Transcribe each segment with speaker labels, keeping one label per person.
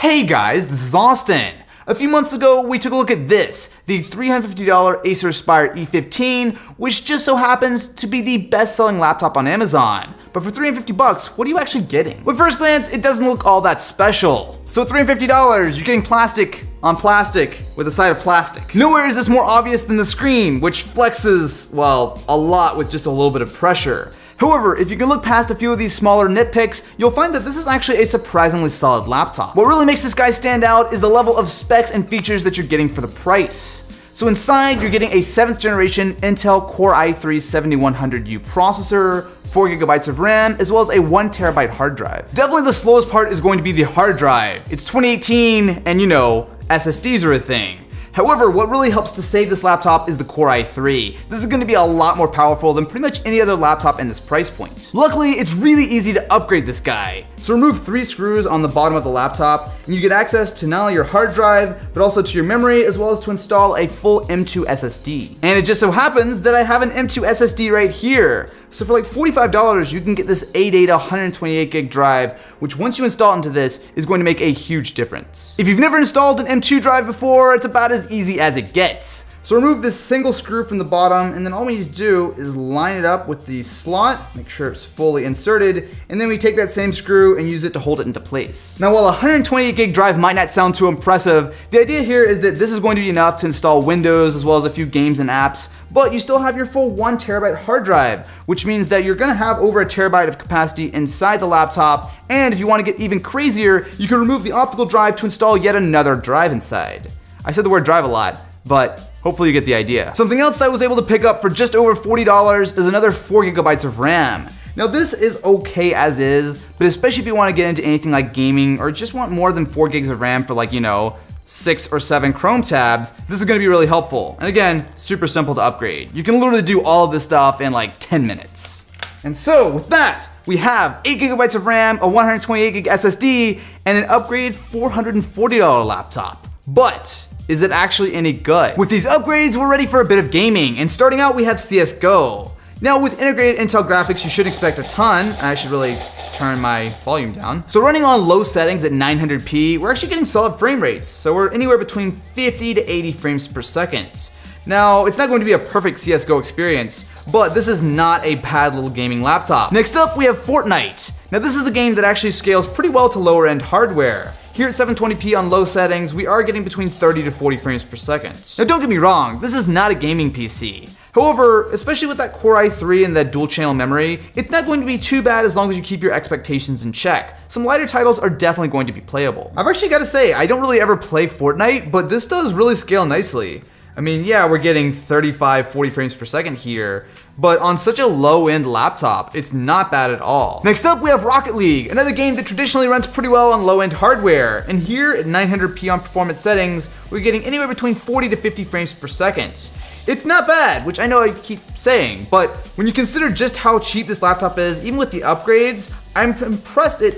Speaker 1: Hey guys, this is Austin. A few months ago, we took a look at this, the $350 Acer Aspire E15, which just so happens to be the best-selling laptop on Amazon. But for $350, what are you actually getting? Well, at first glance, it doesn't look all that special. So at $350, you're getting plastic on plastic with a side of plastic. Nowhere is this more obvious than the screen, which flexes, well, a lot with just a little bit of pressure. However, if you can look past a few of these smaller nitpicks, you'll find that this is actually a surprisingly solid laptop. What really makes this guy stand out is the level of specs and features that you're getting for the price. So inside, you're getting a 7th generation Intel Core i3-7100U processor, 4 GB of RAM, as well as a 1 TB hard drive. Definitely the slowest part is going to be the hard drive. It's 2018, and you know, SSDs are a thing. However, what really helps to save this laptop is the Core i3. This is going to be a lot more powerful than pretty much any other laptop in this price point. Luckily, it's really easy to upgrade this guy. So remove 3 screws on the bottom of the laptop, and you get access to not only your hard drive, but also to your memory, as well as to install a full M2 SSD. And it just so happens that I have an M2 SSD right here. So for like $45, you can get this ADATA 128GB drive, which once you install into this, is going to make a huge difference. If you've never installed an M2 drive before, it's about as easy as it gets. So remove this single screw from the bottom, and then all we need to do is line it up with the slot, make sure it's fully inserted, and then we take that same screw and use it to hold it into place. Now, while a 128GB drive might not sound too impressive, the idea here is that this is going to be enough to install Windows as well as a few games and apps, but you still have your full 1 TB hard drive, which means that you're gonna have over 1 TB of capacity inside the laptop, and if you wanna get even crazier, you can remove the optical drive to install yet another drive inside. I said the word drive a lot, but hopefully you get the idea. Something else I was able to pick up for just over $40 is another 4 GB of RAM. Now this is okay as is, but especially if you want to get into anything like gaming or just want more than 4 gigs of RAM for like, you know, 6 or 7 Chrome tabs, this is going to be really helpful. And again, super simple to upgrade. You can literally do all of this stuff in like 10 minutes. And so with that, we have 8 GB of RAM, a 128GB SSD, and an upgraded $440 laptop. But is it actually any good? With these upgrades, we're ready for a bit of gaming, and starting out we have CSGO. Now with integrated Intel graphics, you should expect a ton. I should really turn my volume down. So running on low settings at 900p, we're actually getting solid frame rates. So we're anywhere between 50 to 80 frames per second. Now, it's not going to be a perfect CSGO experience, but this is not a bad little gaming laptop. Next up, we have Fortnite. Now this is a game that actually scales pretty well to lower end hardware. Here at 720p on low settings, we are getting between 30 to 40 frames per second. Now don't get me wrong, this is not a gaming PC. However, especially with that Core i3 and that dual channel memory, it's not going to be too bad as long as you keep your expectations in check. Some lighter titles are definitely going to be playable. I've actually got to say, I don't really ever play Fortnite, but this does really scale nicely. I mean, yeah, we're getting 35, 40 frames per second here, but on such a low-end laptop, it's not bad at all. Next up, we have Rocket League, another game that traditionally runs pretty well on low-end hardware. And here at 900p on performance settings, we're getting anywhere between 40 to 50 frames per second. It's not bad, which I know I keep saying, but when you consider just how cheap this laptop is, even with the upgrades, I'm impressed at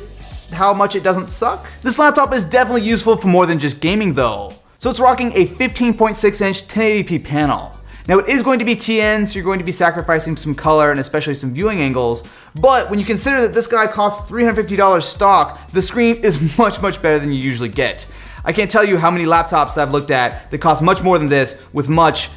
Speaker 1: how much it doesn't suck. This laptop is definitely useful for more than just gaming though. So it's rocking a 15.6-inch 1080p panel. Now it is going to be TN, so you're going to be sacrificing some color and especially some viewing angles, but when you consider that this guy costs $350 stock, the screen is much better than you usually get. I can't tell you how many laptops that I've looked at that cost much more than this with much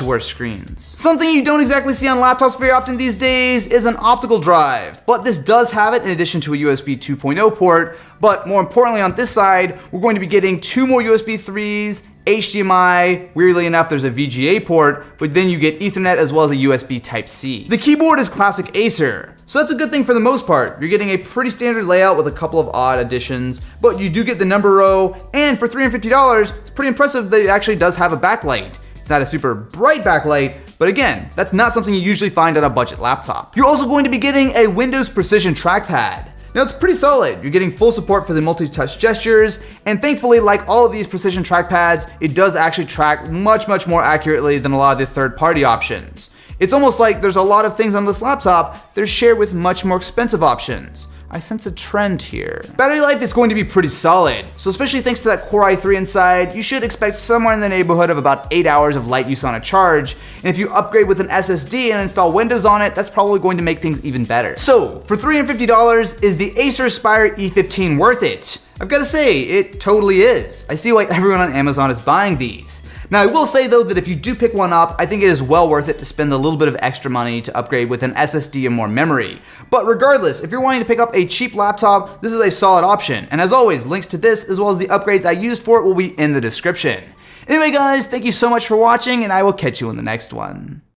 Speaker 1: worse screens. Something you don't exactly see on laptops very often these days is an optical drive, but this does have it in addition to a USB 2.0 port, but more importantly on this side, we're going to be getting 2 more USB 3s, HDMI, weirdly enough there's a VGA port, but then you get Ethernet as well as a USB Type-C. The keyboard is classic Acer, so that's a good thing for the most part. You're getting a pretty standard layout with a couple of odd additions, but you do get the number row, and for $350, it's pretty impressive that it actually does have a backlight. It's not a super bright backlight, but again, that's not something you usually find on a budget laptop. You're also going to be getting a Windows Precision trackpad. Now it's pretty solid. You're getting full support for the multi-touch gestures, and thankfully, like all of these precision trackpads, it does actually track much more accurately than a lot of the third-party options. It's almost like there's a lot of things on this laptop that are shared with much more expensive options. I sense a trend here. Battery life is going to be pretty solid, so especially thanks to that Core i3 inside, you should expect somewhere in the neighborhood of about 8 hours of light use on a charge, and if you upgrade with an SSD and install Windows on it, that's probably going to make things even better. So, for $350, is the Acer Aspire E15 worth it? I've got to say, it totally is. I see why everyone on Amazon is buying these. Now, I will say though that if you do pick one up, I think it is well worth it to spend a little bit of extra money to upgrade with an SSD and more memory. But regardless, if you're wanting to pick up a cheap laptop, this is a solid option. And as always, links to this as well as the upgrades I used for it will be in the description. Anyway guys, thank you so much for watching, and I will catch you in the next one.